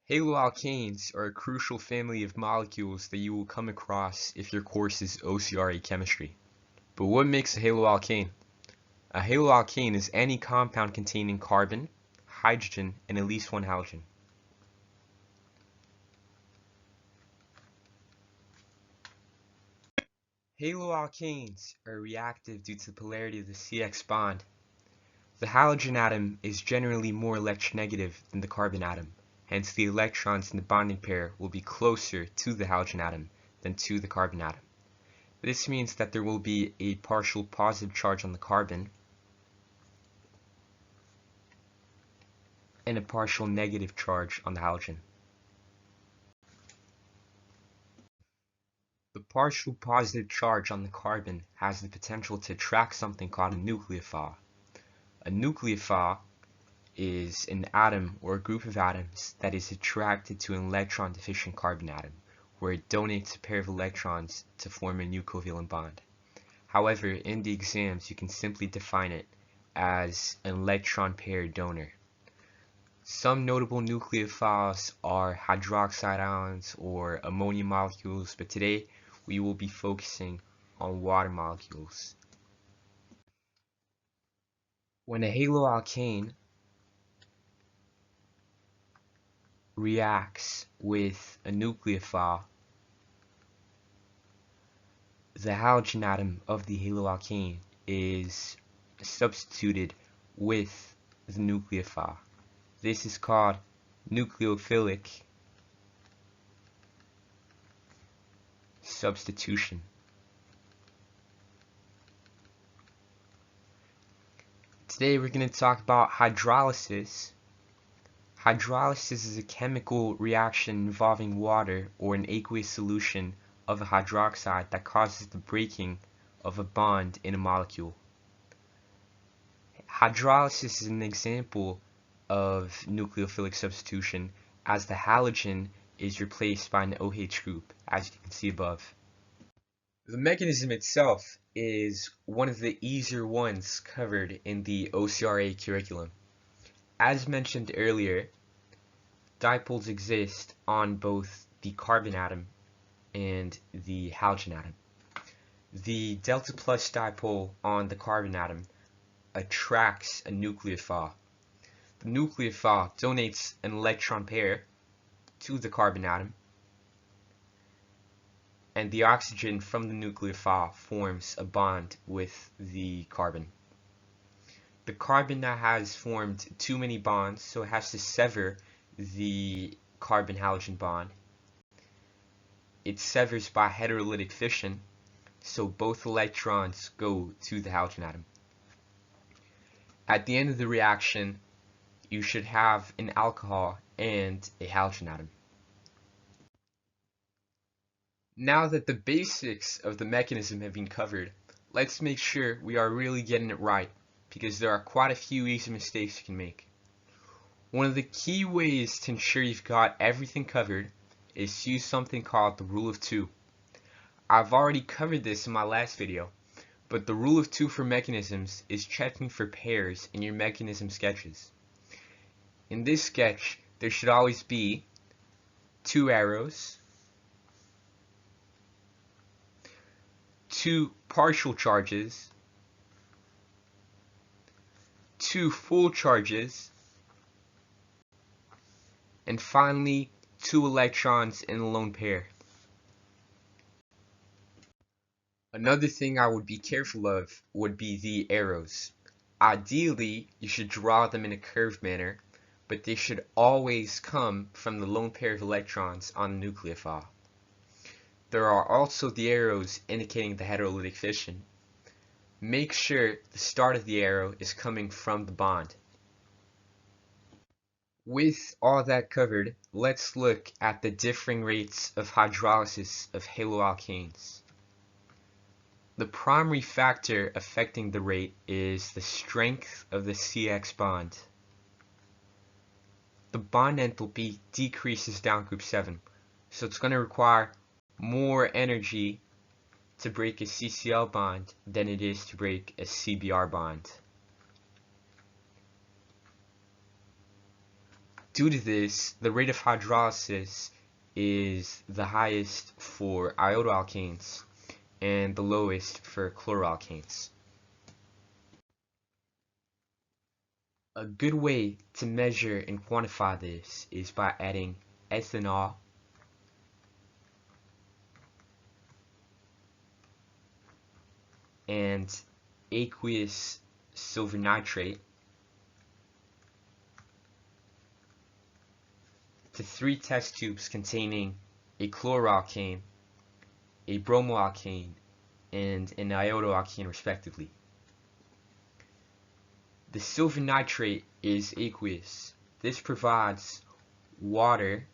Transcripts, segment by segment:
Haloalkanes are a crucial family of molecules that you will come across if your course is OCRA chemistry. But what makes a haloalkane? A haloalkane is any compound containing carbon, hydrogen, and at least one halogen. Haloalkanes are reactive due to the polarity of the CX bond. The halogen atom is generally more electronegative than the carbon atom. Hence, the electrons in the bonding pair will be closer to the halogen atom than to the carbon atom. This means that there will be a partial positive charge on the carbon and a partial negative charge on the halogen. The partial positive charge on the carbon has the potential to attract something called a nucleophile. A nucleophile is an atom or a group of atoms that is attracted to an electron deficient carbon atom, where it donates a pair of electrons to form a nucleophilic bond. However, in the exams you can simply define it as an electron pair donor. Some notable nucleophiles are hydroxide ions or ammonia molecules, but today we will be focusing on water molecules. When a haloalkane reacts with a nucleophile, the halogen atom of the haloalkane is substituted with the nucleophile. This is called nucleophilic substitution. Today we're going to talk about hydrolysis. Hydrolysis is a chemical reaction involving water or an aqueous solution of a hydroxide that causes the breaking of a bond in a molecule. Hydrolysis is an example of nucleophilic substitution, as the halogen is replaced by an OH group, as you can see above. The mechanism itself is one of the easier ones covered in the OCRA curriculum. As mentioned earlier, dipoles exist on both the carbon atom and the halogen atom. The delta plus dipole on the carbon atom attracts a nucleophile. The nucleophile donates an electron pair to the carbon atom, and the oxygen from the nucleophile forms a bond with the carbon. The carbon now has formed too many bonds, so it has to sever the carbon-halogen bond. It severs by hydrolytic fission, so both electrons go to the halogen atom. At the end of the reaction, you should have an alcohol and a halogen atom. Now that the basics of the mechanism have been covered, let's make sure we are really getting it right, because there are quite a few easy mistakes you can make. One of the key ways to ensure you've got everything covered is to use something called the rule of two. I've already covered this in my last video, but the rule of two for mechanisms is checking for pairs in your mechanism sketches. In this sketch, there should always be two arrows, two partial charges, two full charges, and finally 2 electrons in a lone pair. Another thing I would be careful of would be the arrows. Ideally, you should draw them in a curved manner, but they should always come from the lone pair of electrons on the nucleophile. There are also the arrows indicating the hydrolytic fission. Make sure the start of the arrow is coming from the bond. With all that covered, let's look at the differing rates of hydrolysis of haloalkanes. The primary factor affecting the rate is the strength of the CX bond. The bond enthalpy decreases down group 7, so it's going to require more energy to break a CCl bond than it is to break a CBr bond. Due to this, the rate of hydrolysis is the highest for iodoalkanes and the lowest for chloroalkanes. A good way to measure and quantify this is by adding ethanol and aqueous silver nitrate to 3 test tubes containing a chloroalkane, a bromoalkane, and an iodoalkane respectively. The silver nitrate is aqueous. This provides water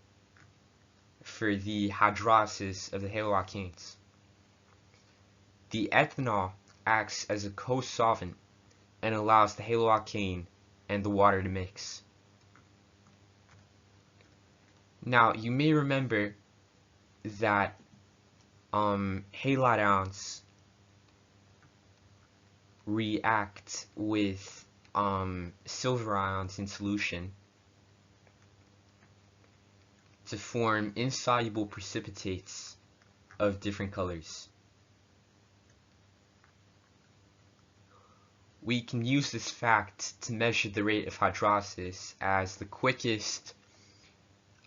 for the hydrolysis of the haloalkanes. The ethanol acts as a co-solvent and allows the haloalkane and the water to mix. Now, you may remember that halides react with silver ions in solution to form insoluble precipitates of different colors. We can use this fact to measure the rate of hydrolysis, as the quickest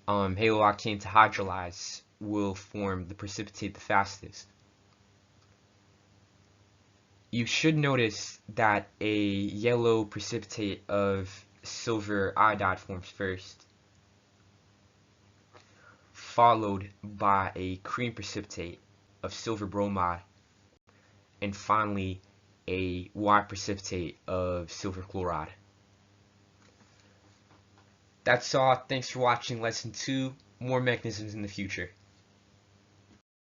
haloalkane to hydrolyze will form the precipitate the fastest. You should notice that a yellow precipitate of silver iodide forms first, followed by a cream precipitate of silver bromide, and finally a white precipitate of silver chloride. That's all. Thanks for watching Lesson 2. More mechanisms in the future.